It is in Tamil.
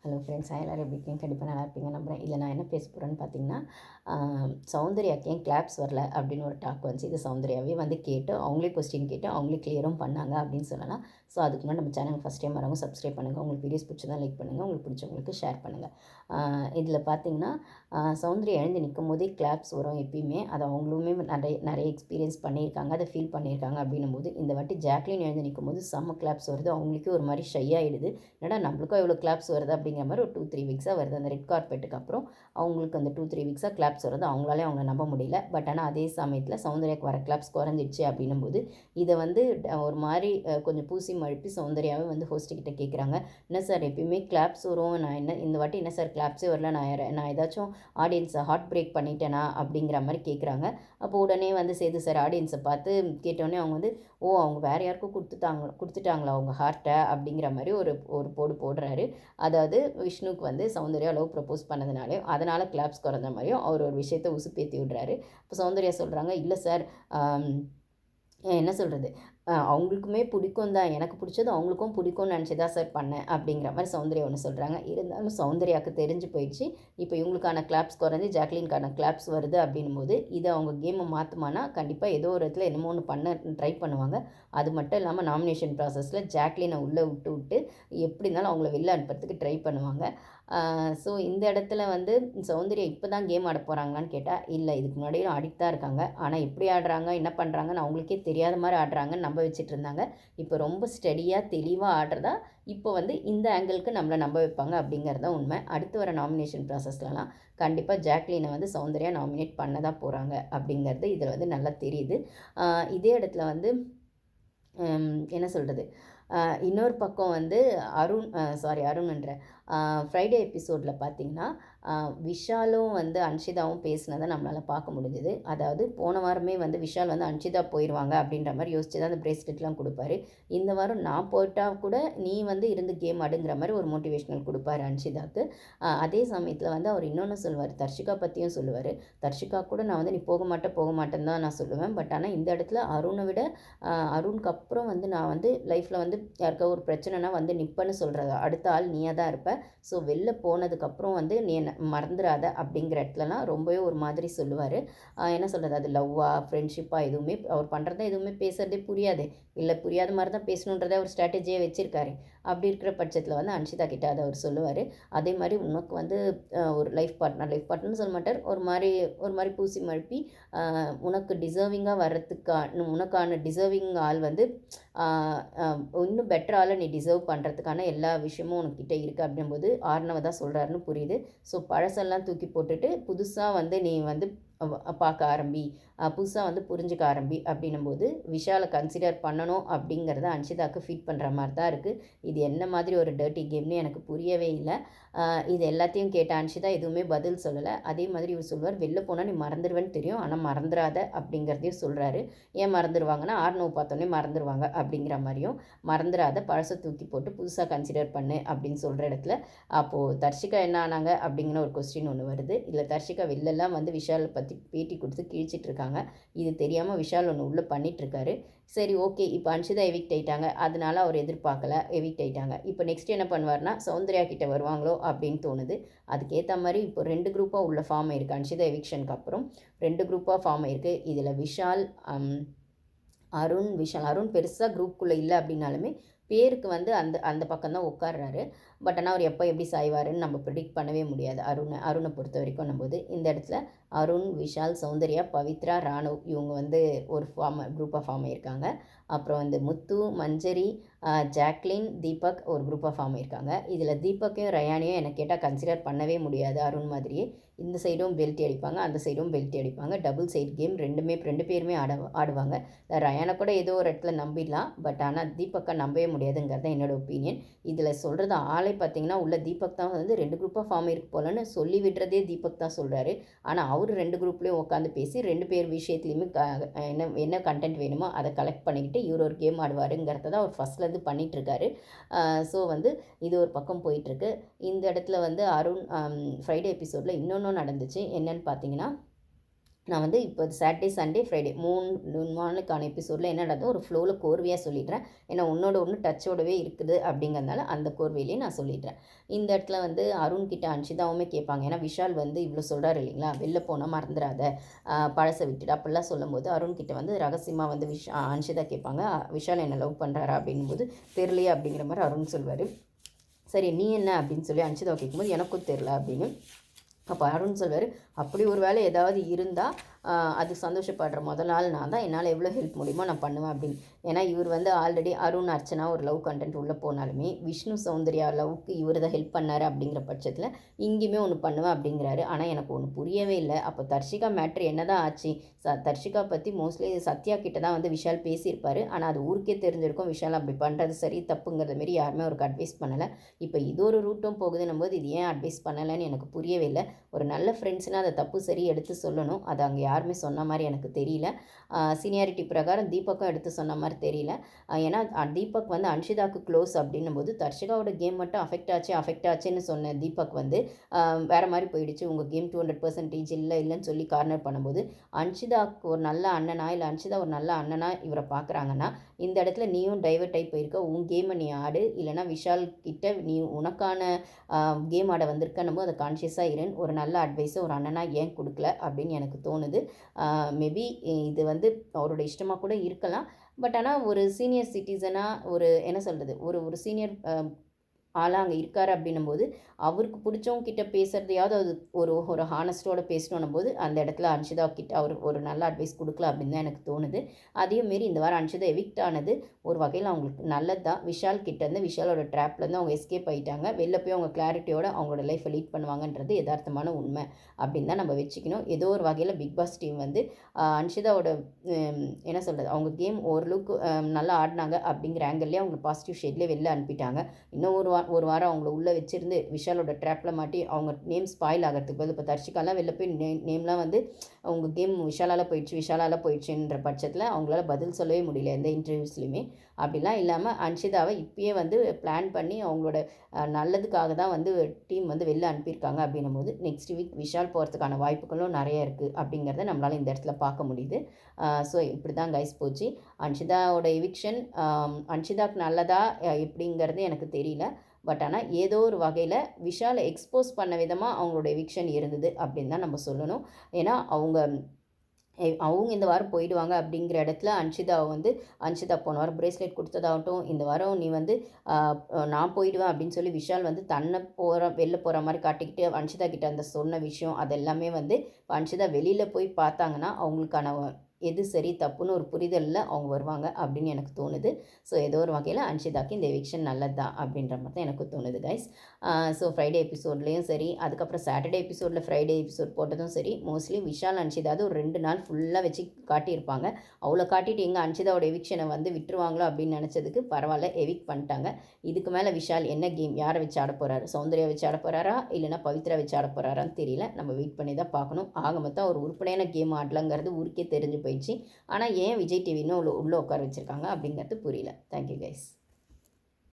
ஹலோ ஃப்ரெண்ட்ஸ், எல்லோரும் எப்படி இருக்கீங்க? கண்டிப்பாக நல்லா இருப்பீங்க நம்புகிறேன். இதில் நான் என்ன பேச போகிறேன்னு பார்த்தீங்கன்னா, சௌந்தர்யாக்கு ஏன் கிளாப்ஸ் வரல அப்படின்னு ஒரு டாக் வந்துச்சு. இது சௌந்தர்யாவே வந்து கேட்டு அவங்களே கொஸ்டின் கேட்டு அவங்களே கிளியரும் பண்ணாங்க அப்படின்னு சொல்லலாம். ஸோ அதுக்கு முன்னாடி நம்ம சேனல் ஃபஸ்ட் டைம் வரவங்க சப்ஸ்கிரைப் பண்ணுங்கள். உங்களுக்கு வீடியோஸ் பிடிச்சதா லைக் பண்ணுங்கள், உங்களுக்கு பிடிச்சவங்களுக்கு ஷேர் பண்ணுங்கள். இதில் பார்த்தீங்கன்னா, சௌந்தர்யா எழுந்து நிற்கும் போதே கிளாப்ஸ் வரும் எப்பயுமே. அதை அவங்களுமே நிறைய நிறைய எக்ஸ்பீரியன்ஸ் பண்ணியிருக்காங்க, அதை ஃபீல் பண்ணியிருக்காங்க. அப்படின்னும் போது இந்த வாட்டி ஜாக்லின் எழுந்து நிற்கும் போது செம்ம கிளாப்ஸ் வருது. அவங்களுக்கே ஒரு மாதிரி ஷை ஆகிடுது. என்னடா நம்மளுக்கும் எவ்வளோ கிளாப்ஸ் வருது அப்படிங்கிற மாதிரி ஒரு 2-3 வீக்ஸாக வருது. அந்த ரெட் கார்பெட்டுக்கு அப்புறம் அவங்களுக்கு அந்த 2-3 வீக்ஸாக கிளாப்ஸ் வருது. அவங்களாலே அவங்க நம்ப முடியல. பட் ஆனால் அதே சமயத்தில் சௌந்தர்யாக்கு வர கிளாப்ஸ் குறைஞ்சிடுச்சு அப்படின்னும் போது இதை வந்து ஒரு மாதிரி கொஞ்சம் பூசி மழுப்பி சௌந்தர்யாவே வந்து ஹோஸ்ட்டுக்கிட்ட கேட்குறாங்க. என்ன சார் எப்பயுமே கிளாப்ஸ் வரும், நான் என்ன இந்த வாட்டி என்ன சார் கிளாப்ஸே வரல, நான் ஏதாச்சும் ஆடியன்ஸை ஹார்ட் பிரேக் பண்ணிட்டேனா அப்படிங்கிற மாதிரி கேட்குறாங்க. அப்போ உடனே வந்து சேது சார் ஆடியன்ஸை பார்த்து கேட்டோடனே அவங்க வந்து அவங்க வேறு யாருக்கும் கொடுத்துட்டாங்களா அவங்க ஹார்ட்டை அப்படிங்கிற மாதிரி ஒரு ஒரு போடுறாரு. அதாவது விஷ்ணுக்கு வந்து சௌந்தர்யா லவ் ப்ரப்போஸ் பண்ணதுனாலையும் அதனால் கிளாப்ஸ் குறைஞ்ச மாதிரியும் அவர் ஒரு விஷயத்தை உசுப்பேற்றி விடுறாரு. இப்போ சௌந்தர்யா சொல்கிறாங்க, இல்லை சார், என்ன சொல்கிறது, அவங்களுக்குமே பிடிக்கும் தான், எனக்கு பிடிச்சது அவங்களுக்கும் பிடிக்கும்னு நினச்சி தான் சார் பண்ணேன் அப்படிங்கிற மாதிரி சௌந்தர்யா ஒன்று சொல்கிறாங்க. இருந்தாலும் சௌந்தர்யாவுக்கு தெரிஞ்சு போயிடுச்சு. இப்போ இவங்களுக்கான கிளாப்ஸ் குறைஞ்சி ஜாக்லின்கான கிளாப்ஸ் வருது அப்படின்னும் போது இதை அவங்க கேமை மாற்றுமானா கண்டிப்பாக ஏதோ ஒரு இடத்துல என்னமோ ஒன்று பண்ண ட்ரை பண்ணுவாங்க. அது மட்டும் இல்லாமல் நாமினேஷன் ப்ராசஸில் ஜாக்லினை உள்ளே விட்டு எப்படி இருந்தாலும் அவங்கள வெளில அனுப்புறதுக்கு ட்ரை பண்ணுவாங்க. ஸோ இந்த இடத்துல வந்து சௌந்தர்யா இப்போ தான் கேம் ஆட போகிறாங்களான்னு கேட்டால் இல்லை, இதுக்கு முன்னாடியும் ஆடிட்டு தான் இருக்காங்க. ஆனால் எப்படி ஆடுறாங்க, என்ன பண்ணுறாங்கன்னு அவங்களுக்கே தெரியாத மாதிரி ஆடுறாங்கன்னு நம்ப வச்சுட்டு இருந்தாங்க. இப்போ ரொம்ப ஸ்டடியாக தெளிவாக ஆடுறதா இப்போ வந்து இந்த ஆங்கிளுக்கு நம்மளை நம்ப வைப்பாங்க அப்படிங்கிறது தான் உண்மை. அடுத்து வர நாமினேஷன் ப்ராசஸ்லலாம் கண்டிப்பாக ஜாக்லினை வந்து சௌந்தர்யா நாமினேட் பண்ண தான் போகிறாங்க அப்படிங்கிறது இதில் வந்து நல்லா தெரியுது. இதே இடத்துல வந்து என்ன சொல்கிறது, இன்னொரு பக்கம் வந்து அருண்ன்ற ஃப்ரைடே எபிசோடில் பார்த்திங்கன்னா, விஷாலும் வந்து அன்ஷிதாவும் பேசினதை நம்மளால் பார்க்க முடிஞ்சுது. அதாவது போன வாரமே வந்து விஷால் வந்து அன்ஷிதா போயிடுவாங்க அப்படின்ற மாதிரி யோசிச்சு தான் அந்த பிரேஸ்லெட்லாம் கொடுப்பாரு. இந்த வாரம் நான் போயிட்டால் கூட நீ வந்து இருந்து கேம் ஆடுங்கிற மாதிரி ஒரு மோட்டிவேஷ்னல் கொடுப்பாரு அன்ஷிதாவுக்கு. அதே சமயத்தில் வந்து அவர் இன்னொன்று சொல்லுவார், தர்ஷிகா பற்றியும் சொல்லுவார். தர்ஷிகா கூட நான் வந்து நீ போக மாட்டேன்னு தான் நான் சொல்லுவேன். பட் ஆனால் இந்த இடத்துல அருணை விட அருணுக்கு அப்புறம் வந்து நான் வந்து லைஃப்பில் வந்து யாருக்கா ஒரு பிரச்சனைனா வந்து நிற்பேன்னு சொல்கிறது அடுத்த ஆள் நீயாக தான் இருப்ப. ஸோ வெளில போனதுக்கப்புறம் வந்து நீ என்ன மறந்துடாத அப்படிங்கிற இடத்துலலாம் ரொம்பவே ஒரு மாதிரி சொல்லுவார். என்ன சொல்கிறது, அது லவ்வா ஃப்ரெண்ட்ஷிப்பா எதுவுமே அவர் பண்ணுறத எதுவுமே பேசுகிறதே புரியாது. இல்லை புரியாத மாதிரி தான் பேசணுன்றதை ஒரு ஸ்ட்ராட்டஜியே வச்சுருக்காரு. அப்படி இருக்கிற பட்சத்தில் வந்து அன்ஷிதா கிட்ட அதை அவர் சொல்லுவார். அதே மாதிரி உனக்கு வந்து ஒரு லைஃப் பார்ட்னர்னு சொல்ல மாட்டார், ஒரு மாதிரி பூசி மழுப்பி உனக்கு டிசர்விங்காக வர்றதுக்கான உனக்கான டிசர்விங் ஆள் வந்து இன்னும் பெட்டர் ஆளை நீ டிசர்வ் பண்ணுறதுக்கான எல்லா விஷயமும் உனக்கிட்ட இருக்குது அப்படிங்கும்போது ஆர்னவ தான் சொல்கிறாருன்னு புரியுது. ஸோ பழசெல்லாம் தூக்கி போட்டுட்டு புதுசாக வந்து நீ வந்து பார்க்க ஆரம்பி, புதுசாக வந்து புரிஞ்சுக்க ஆரம்பி அப்படின்னும்போது விஷாலை கன்சிடர் பண்ணணும் அப்படிங்கிறத அன்ஷிதாவுக்கு ஃபீட் பண்ணுற மாதிரி தான் இருக்குது. இது என்ன மாதிரி ஒரு டர்ட்டி கேம்னு எனக்கு புரியவே இல்லை. இது எல்லாத்தையும் கேட்ட அன்ஷிதா எதுவுமே பதில் சொல்லலை. அதே மாதிரி இவர் சொல்வார், வெளில போனால் நீ மறந்துடுவேன்னு தெரியும், ஆனால் மறந்துடாத அப்படிங்கிறதையும் சொல்கிறாரு. ஏன் மறந்துடுவாங்கன்னா ஆர்னவ் பார்த்தோன்னே மறந்துடுவாங்க அப்படிங்கிற மாதிரியும், மறந்துடாத பழசை தூக்கி போட்டு புதுசாக கன்சிடர் பண்ணு அப்படின்னு சொல்கிற இடத்துல அப்போது தர்ஷிகா என்ன ஆனாங்க அப்படிங்கிற ஒரு கொஸ்டின் ஒன்று வருது. இல்லை தர்ஷிகா வெளிலலாம் வந்து விஷாலை பற்றி பேட்டி கொடுத்து கிழிச்சிட்டு இருக்காங்க. இது தெரியாமல் விஷால் ஒன்று உள்ளே பண்ணிகிட்ருக்காரு. சரி, ஓகே, இப்போ அன்ஷிதா எவிக்ட் ஆகிட்டாங்க, அதனால அவர் எதிர்பார்க்கல, எவிக்ட் ஆகிட்டாங்க. இப்போ நெக்ஸ்ட் என்ன பண்ணுவார்னா சௌந்தர்யா கிட்ட வருவாங்களோ அப்படின்னு தோணுது. அதுக்கேற்ற மாதிரி இப்போ 2 குரூப்பாக உள்ள ஃபார்ம் ஆயிருக்கு. அன்ஷிதா எவிக்ஷனுக்கு அப்புறம் 2 குரூப்பாக ஃபார்ம் ஆயிருக்கு. இதில் அருண் பெருசாக குரூப்புக்குள்ளே இல்லை அப்படின்னாலுமே பேருக்கு வந்து அந்த அந்த பக்கம் தான் உட்கார்றாரு. பட் ஆனால் அவர் எப்போ எப்படி சாய்வாருன்னு நம்ம ப்ரிடிக்ட் பண்ணவே முடியாது. அருணை பொறுத்த வரைக்கும் நம்போது இந்த இடத்துல அருண், விஷால், சௌந்தர்யா, பவித்ரா, ராணுவ் இவங்க வந்து ஒரு குரூப்பாக ஃபார்ம் ஆயிருக்காங்க. அப்புறம் வந்து முத்து, மஞ்சரி, ஜாக்லின், தீபக் ஒரு குரூப்பாக ஃபார்ம் ஆயிருக்காங்க. இதில் தீபக்கையும் ரயானையும் எனக்கு கேட்டால் கன்சிடர் பண்ணவே முடியாது. அருண் மாதிரியே இந்த சைடும் பெல்ட்டி அடிப்பாங்க, அந்த சைடும் பெல்ட்டி அடிப்பாங்க. டபுள் சைட் கேம், ரெண்டு பேருமே ஆடுவாங்க. ரயானை கூட ஏதோ ஒரு இடத்துல நம்பிடலாம், பட் ஆனால் தீபக்கை நம்பவே முடியாதுங்கிறது தான் என்னோடய ஒப்பீனியன். இதில் சொல்கிறது ஆளே பார்த்தீங்கன்னா உள்ள தீபக் தான் வந்து 2 குரூப்பாக ஃபார்ம் ஆயிருக்கு போலன்னு சொல்லி விடுறதே தீபக் தான் சொல்கிறாரு. ஆனால் அவர் 2 குரூப்லேயும் உட்காந்து பேசி 2 பேர் விஷயத்துலையுமே என்ன கண்டென்ட் வேணுமோ அதை கலெக்ட் பண்ணிக்கிட்டு இவர் ஒரு கேம் ஆடுவாருங்கிறத தான் அவர் ஃபஸ்ட்லேருந்து பண்ணிகிட்ருக்காரு. ஸோ வந்து இது ஒரு பக்கம் போயிட்டுருக்கு. இந்த இடத்துல வந்து அருண் ஃப்ரைடே எபிசோடில் இன்னொன்றும் நடந்துச்சு. என்னன்னு பார்த்தீங்கன்னா, நான் வந்து இப்போ சாட்டர்டே, சண்டே, ஃப்ரைடே 3 நாளுக்கான எபிசோடில் என்ன நடந்ததோ ஒரு ஃப்ளோவில் கோர்வையாக சொல்லிடுறேன். ஏன்னா ஒன்னோட ஒன்று டச்சோடவே இருக்குது அப்படிங்கிறதுனால அந்த கோர்வையிலேயே நான் சொல்லிடுறேன். இந்த இடத்துல வந்து அருண் கிட்ட அன்ஷிதாவுமே கேட்பாங்க. ஏன்னா விஷால் வந்து இவ்வளோ சொல்கிறாரு இல்லைங்களா, வெளில போனால் மறந்துடாத, பழசை விட்டுட்டு அப்படிலாம் சொல்லும்போது அருண் கிட்ட வந்து ரகசியமாக வந்து அன்ஷிதா கேட்பாங்க, விஷால் என்ன லவ் பண்ணுறாரா அப்படிங்கும்போது தெரியலையே அப்படிங்கிற மாதிரி அருண் சொல்வார். சரி நீ என்ன அப்படின்னு சொல்லி அன்ஷிதாவை கேட்கும்போது எனக்கும் தெரில அப்படின்னு. அப்போ அருண் சொல்வார், அப்படி ஒரு வேளை ஏதாவது இருந்தால் அது சந்தோஷப்படுற முதல் நாள் நான் தான், என்னால் எவ்வளோ ஹெல்ப் முடியுமோ நான் பண்ணுவேன் அப்படின்னு. ஏன்னா இவர் வந்து ஆல்ரெடி அருண் அர்ச்சனா ஒரு லவ் கண்டென்ட் உள்ளே போனாலுமே விஷ்ணு சௌந்தர்யா லவ்க்கு இவர் தான் ஹெல்ப் பண்ணார் அப்படிங்கிற பட்சத்தில் இங்கேயுமே ஒன்று பண்ணுவேன் அப்படிங்கிறாரு. ஆனால் எனக்கு ஒன்று புரியவே இல்லை. அப்போ தர்ஷிகா மேட்ரு என்ன தான் ஆச்சு? தர்ஷிகா பற்றி மோஸ்ட்லி சத்யா கிட்ட தான் வந்து விஷால் பேசியிருப்பார். ஆனால் அது ஊருக்கே தெரிஞ்சிருக்கும் விஷால் அப்படி பண்ணுறது சரி தப்புங்கிறத மாரி யாருமே அவருக்கு அட்வைஸ் பண்ணலை. இப்போ இது ஒரு ரூட்டும் போகுதுன்னும் போது இது ஏன் அட்வைஸ் பண்ணலைன்னு எனக்கு புரியவே இல்லை. ஒரு நல்ல ஃப்ரெண்ட்ஸ்னால் அதை தப்பு சரி எடுத்து சொல்லணும். அது அங்கே யாருமே சொன்ன மாதிரி எனக்கு தெரியல. சீனியாரிட்டி பிரகாரம் தீபக்கும் எடுத்து சொன்ன மாதிரி தெரியல. ஏன்னா தீபக் வந்து அன்ஷிதாவுக்கு க்ளோஸ் அப்படின்னும் போது தர்ஷிகாவோட கேம் மட்டும் அஃபெக்ட் ஆச்சுன்னு சொன்ன தீபக் வந்து வேறு மாதிரி போயிடுச்சு, உங்கள் கேம் 200% இல்லைன்னு சொல்லி கார்னர் பண்ணும்போது அன்ஷிதாவுக்கு ஒரு நல்ல அண்ணனா இல்லை அன்ஷிதா ஒரு நல்ல அண்ணனா இவரை பார்க்குறாங்கன்னா இந்த இடத்துல நீயும் டைவர்ட் ஆகி போயிருக்க, உன் கேமை நீ ஆடு, இல்லைனா விஷால் கிட்ட நீ உனக்கான கேம் ஆட வந்திருக்கன்னும் போது அதை கான்ஷியஸாக இருன்னு ஒரு நல்ல அட்வைஸை ஒரு அண்ணனாக ஏன் கொடுக்கல அப்படின்னு எனக்கு தோணுது. மேபி இது வந்து அவரோட இஷ்டமாக கூட இருக்கலாம். பட் ஆனால் ஒரு சீனியர் சிட்டிசனாக ஒரு என்ன சொல்கிறது, ஒரு ஒரு சீனியர் ஆளாக அங்கே இருக்கார் அப்படின்னும்போது அவருக்கு பிடிச்சவங்க கிட்ட பேசுகிறதையாவது அது ஒரு ஒரு ஹானஸ்ட்டோட பேசணும் போது அந்த இடத்துல அன்ஷிதா கிட்ட அவர் ஒரு நல்ல அட்வைஸ் கொடுக்கல அப்படின்னு தான் எனக்கு தோணுது. அதையும் மாரி இந்த வாரம் அன்ஷிதா எவிக்ட் ஆனது ஒரு வகையில் அவங்களுக்கு நல்லது தான். விஷால் கிட்டேருந்து விஷாலோட ட்ராப்லேருந்து அவங்க எஸ்கேப் ஆகிட்டாங்க. வெளில போய் அவங்க கிளாரிட்டியோட அவங்களோட லைஃப்பை லீட் பண்ணுவாங்கன்றது யதார்த்தமான உண்மை அப்படின்னு தான் நம்ம வச்சுக்கணும். ஏதோ ஒரு வகையில் பிக் பாஸ் டீம் வந்து அன்ஷிதாவோட என்ன சொல்கிறது, அவங்க கேம் ஓரளவுக்கு நல்லா ஆடினாங்க அப்படிங்கிற ஆங்கிள்லேயே அவங்க பாசிட்டிவ் ஷேட்லேயே வெளில அனுப்பிட்டாங்க. இன்னும் ஒரு வாரம் அவங்கள உள்ளே வச்சுருந்து விஷாலோட ட்ராப்பில் மாட்டி அவங்க நேம் ஸ்பாயில் ஆகிறதுக்கு பதில் இப்போ தர்ஷிகாலாம் வெளில போய் நேம்லாம் வந்து அவங்க கேம் விஷாலால் போயிடுச்சுன்ற பட்சத்தில் அவங்களால பதில் சொல்லவே முடியல எந்த இன்டர்வியூஸ்லையுமே. அப்படிலாம் இல்லாமல் அன்ஷிதாவை இப்பயே வந்து பிளான் பண்ணி அவங்களோட நல்லதுக்காக தான் வந்து டீம் வந்து வெளில அனுப்பியிருக்காங்க அப்படின்னும் போது நெக்ஸ்ட் வீக் விஷால் போகிறதுக்கான வாய்ப்புகளும் நிறைய இருக்குது அப்படிங்கிறத நம்மளால் இந்த இடத்துல பார்க்க முடியுது. ஸோ இப்படி தான் கைஸ் போச்சு அன்ஷிதாவோட எவிக்ஷன். அன்ஷிதாவுக்கு நல்லதா எப்படிங்கிறது எனக்கு தெரியல. பட் ஆனால் ஏதோ ஒரு வகையில் விஷாலை எக்ஸ்போஸ் பண்ண விதமாக அவங்களோட எவிக்ஷன் இருந்தது அப்படின்னு தான் நம்ம சொல்லணும். ஏன்னா அவங்க இந்த வாரம் போயிடுவாங்க அப்படிங்கிற இடத்துல அன்ஷிதா போன வாரம் பிரேஸ்லெட் கொடுத்ததாகட்டும், இந்த வாரம் நீ வந்து நான் போயிடுவேன் அப்படின்னு சொல்லி விஷால் வந்து தன்னை வெளில போகிற மாதிரி காட்டிக்கிட்டு அன்ஷிதா கிட்ட அந்த சொன்ன விஷயம் அதெல்லாமே வந்து இப்போ அன்ஷிதா வெளியில் போய் பார்த்தாங்கன்னா அவங்களுக்கான எது சரி தப்புன்னு ஒரு புரிதலில் அவங்க வருவாங்க அப்படின்னு எனக்கு தோணுது. ஸோ ஏதோ ஒரு வகையில் அன்ஷிதாக்கு இந்த எவிக்ஷன் நல்லது தான் அப்படின்ற மாதிரி தான் எனக்கு தோணுது கைஸ். ஸோ ஃப்ரைடே எபிசோட்லேயும் சரி, அதுக்கப்புறம் சாட்டர்டே எபிசோடில் ஃப்ரைடே எபிசோட் போட்டதும் சரி, மோஸ்ட்லி விஷால் அன்ஷிதாவது ஒரு 2 நாள் ஃபுல்லாக வச்சு காட்டியிருப்பாங்க. அவ்வளோ காட்டிட்டு எங்கே அன்ஷிதாவோட எவிக்ஷனை வந்து விட்டுருவாங்களோ அப்படின்னு நினச்சதுக்கு பரவாயில்ல, எவிக் பண்ணிட்டாங்க. இதுக்கு மேலே விஷால் என்ன கேம் யாரை வச்சு ஆட போகிறாரு, சௌந்தர்யா வச்சு ஆட போகிறாரா இல்லைனா பவித்ரா வச்சு ஆட போகிறாரான்னு தெரியல. நம்ம வெயிட் பண்ணி தான் பார்க்கணும். ஆக மொத்தம் ஒரு உருப்படியான கேம் ஆடலங்கிறது ஊருக்கே தெரிஞ்சு போயிடுச்சு. ஆனால் ஏன் விஜய் டிவி இன்னும் உள்ளே உட்கார வச்சுருக்காங்க அப்படிங்கிறது புரியல. Thank you guys.